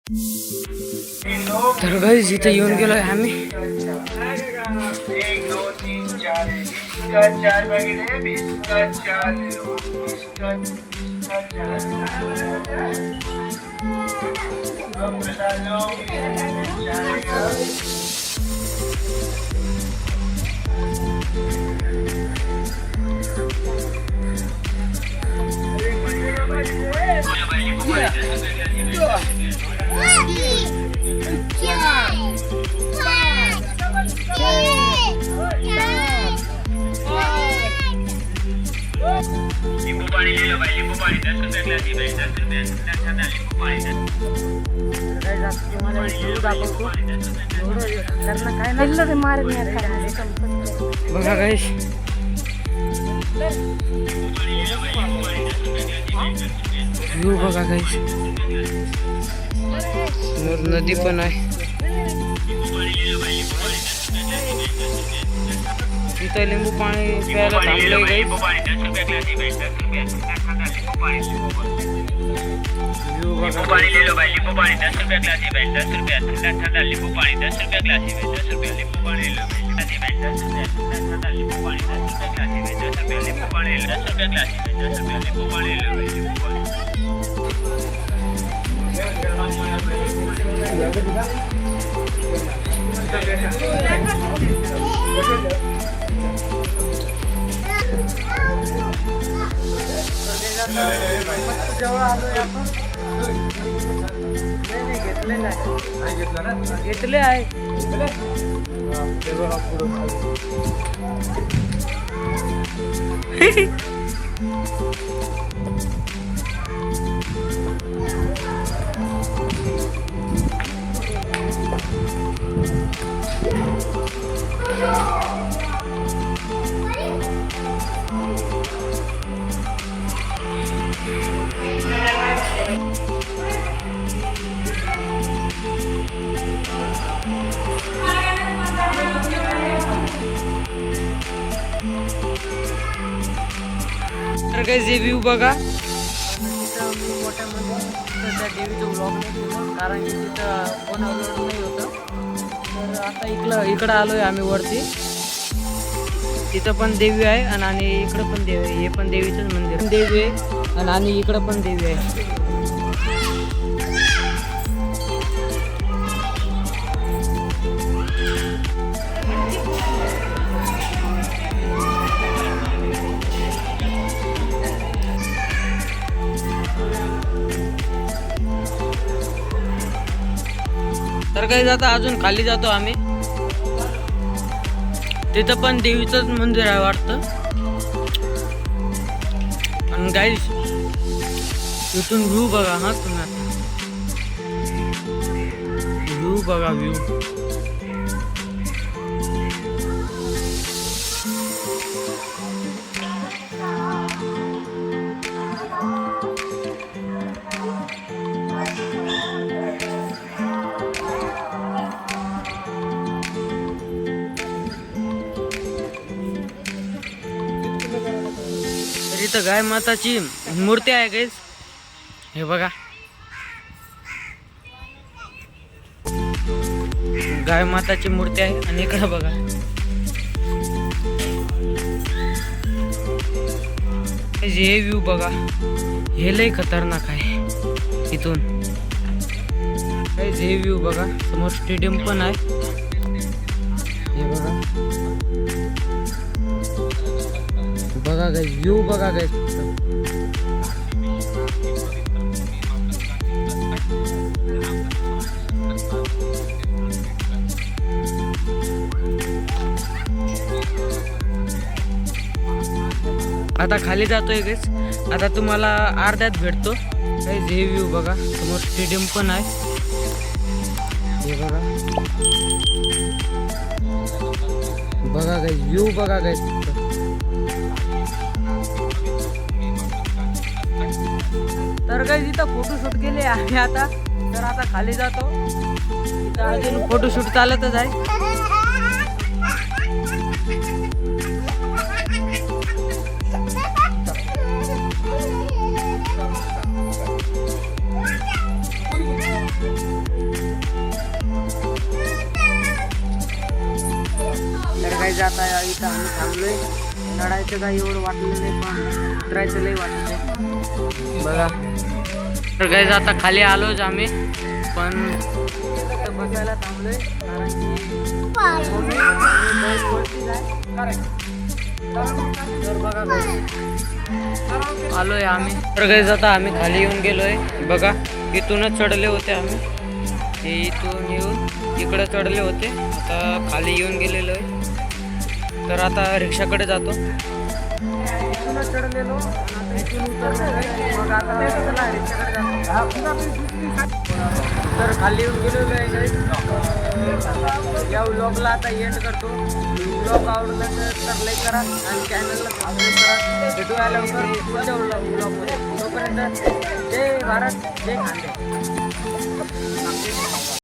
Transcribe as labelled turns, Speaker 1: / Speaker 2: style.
Speaker 1: तर गाईज इथे येऊन गेलोय आम्ही.
Speaker 2: 1 2 3 4 इसका 4 पैकेट है 20 का 4 इसका 4 अब बता दो जाएगा. नींबू पानी ले लो भाई. नींबू पानी 10 रुपए ग्लास है भाई. 10 रुपए ठंडा नींबू पानी.
Speaker 1: बघा गाईज व्ह्यू बघा गाईज. नदी पण आहे इथं. लिंबू पाणी प्यायला थांबलंय गाईज. व्ह्यू बघा.
Speaker 2: पानी ले लो भाई. नींबू पानी 10 रुपए ग्लास है भाई. 10 रुपए ठंडा नींबू पानी. 10 रुपए ग्लास है भाई. 10 रुपए नींबू पानी ले लो भाई. 10 रुपए ठंडा नींबू पानी. 10 रुपए ग्लास है भाई. 10 रुपए नींबू पानी ले लो. 10 रुपए ग्लास है भाई. 10 रुपए नींबू पानी ले लो भाई. नींबू पानी.
Speaker 1: जवळ आलोय आपण. घेतले नाही. घेतले आहे. तर काही जे व्ह्यू बघा. तिथं मी मोठ्या मंदिर त्या देवीचं ब्लॉग नाही केलं कारण की तिथं फोन अपलोड नाही होतं. तर आता इकडं आलोय आम्ही वरती. तिथं पण देवी आहे आणि इकडं पण देवी आहे. हे पण देवीचंच मंदिर. देवी आहे आणि इकडं पण देवी आहे. तर काही आता अजून खाली जातो आम्ही. तिथं पण देवीचंच मंदिर आहे वाटतं. आणि गाईज इथून व्ह्यू बघा. हा तुम्ही आता व्ह्यू बघा. व्ह्यू इथं गाय माताची मूर्ती आहे गाईज. हे बघा गाय माताची मूर्ती आहे. आणि इकडे बघा हे व्ह्यू बघा. हे लय खतरनाक आहे इथून. हे व्ह्यू बघा. समोर स्टेडियम पण आहे. हे बघा बघा गाईज व्ह्यू बघा गाईज. आता खाली जातोय गाईज. आता तुम्हाला अर्ध्यात भेटतो गाईज. हे व्ह्यू बघा. समोर स्टेडियम पण आहे. हे बघा बघा गाईज व्ह्यू बघा गाईज. तर काही इथं फोटोशूट केले आम्ही आता. तर आता खाली जातो. इथं अजून फोटोशूट चालतच आहे. आता इथं आम्ही थांबलोय. चढायचं काही एवढं वाटलं नाही पण उतरायचं लई वाटतंय बघा. तर गाईज आता खाली आलोच आम्ही पण इथं बसायला थांबलोय कारण की तर बघा आलोय आम्ही. तर गाईज आता आम्ही खाली येऊन गेलोय बघा. इथूनच चढले होते आम्ही. ते इथून येऊन इकडे चढले होते. आता खाली येऊन गेलेलो आहे. तर आता रिक्षाकडे जातो. इथूनच चढलेलो आता इथून उतरलो मग आता रिक्षाकडे जातो. तर खाली येऊन गेलेलो आहे गाईज. या व्लॉगला आता एंड करतो. व्लॉग आवडला तर लाईक करा आणि चॅनलला सबस्क्राईब करा. भेटूया लवकर पुढच्या व्लॉगमध्ये. तोपर्यंत जय भारत जय खानदेश.